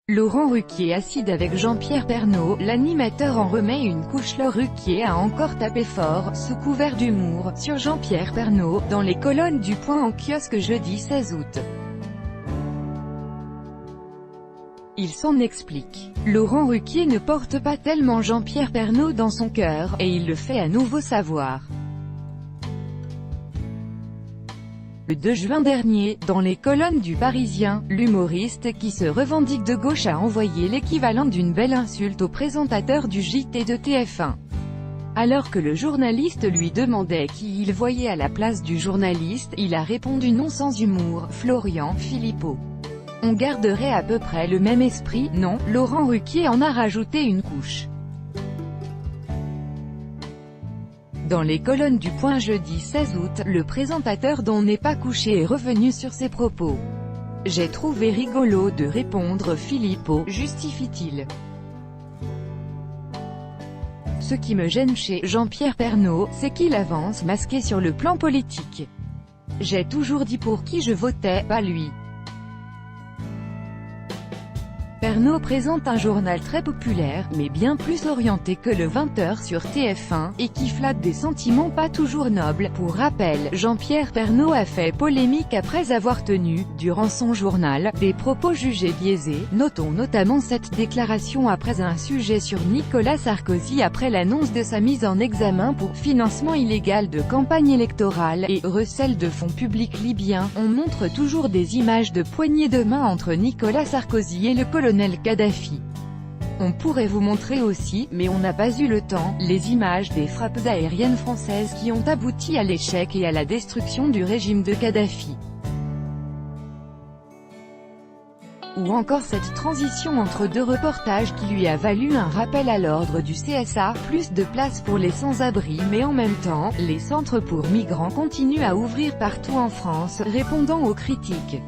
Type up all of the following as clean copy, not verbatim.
Laurent Ruquier accide avec Jean-Pierre Pernaut, l'animateur en remet une couche. Laurent Ruquier a encore tapé fort, sous couvert d'humour, sur Jean-Pierre Pernaut, dans les colonnes du Point en kiosque jeudi 16 août. Il s'en explique. Laurent Ruquier ne porte pas tellement Jean-Pierre Pernaut dans son cœur, et il le fait à nouveau savoir. Le 2 juin dernier, dans les colonnes du Parisien, l'humoriste qui se revendique de gauche a envoyé l'équivalent d'une belle insulte au présentateur du JT de TF1. Alors que le journaliste lui demandait qui il voyait à la place du journaliste, il a répondu non sans humour, Florian Philippot. On garderait à peu près le même esprit, non? Laurent Ruquier en a rajouté une couche. Dans les colonnes du Point jeudi 16 août, le présentateur dont n'est pas couché est revenu sur ses propos. « J'ai trouvé rigolo de répondre Philippot, justifie-t-il. Ce qui me gêne chez Jean-Pierre Pernaut, c'est qu'il avance masqué sur le plan politique. J'ai toujours dit pour qui je votais, pas lui. » Pernaut présente un journal très populaire, mais bien plus orienté que le 20h sur TF1, et qui flatte des sentiments pas toujours nobles. Pour rappel, Jean-Pierre Pernaut a fait polémique après avoir tenu, durant son journal, des propos jugés biaisés. Notons notamment cette déclaration après un sujet sur Nicolas Sarkozy après l'annonce de sa mise en examen pour financement illégal de campagne électorale et recel de fonds publics libyens. On montre toujours des images de poignées de main entre Nicolas Sarkozy et le colonel Kadhafi. On pourrait vous montrer aussi, mais on n'a pas eu le temps, les images des frappes aériennes françaises qui ont abouti à l'échec et à la destruction du régime de Kadhafi. Ou encore cette transition entre deux reportages qui lui a valu un rappel à l'ordre du CSA, plus de place pour les sans-abri, mais en même temps, les centres pour migrants continuent à ouvrir partout en France, répondant aux critiques.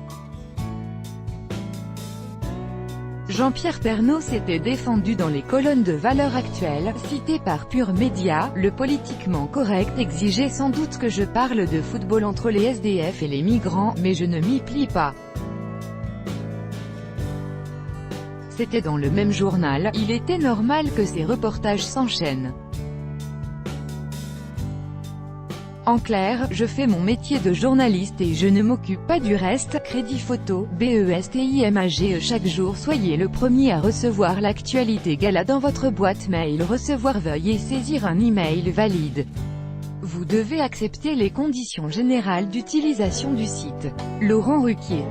Jean-Pierre Pernaut s'était défendu dans les colonnes de Valeurs Actuelles, cité par Pure Média. Le politiquement correct exigeait sans doute que je parle de football entre les SDF et les migrants, mais je ne m'y plie pas. C'était dans le même journal, il était normal que ces reportages s'enchaînent. En clair, je fais mon métier de journaliste et je ne m'occupe pas du reste. Crédit photo, BESTIMAGE. Chaque jour soyez le premier à recevoir l'actualité gala dans votre boîte mail. Recevoir, veuillez saisir un email valide. Vous devez accepter les conditions générales d'utilisation du site. Laurent Ruquier.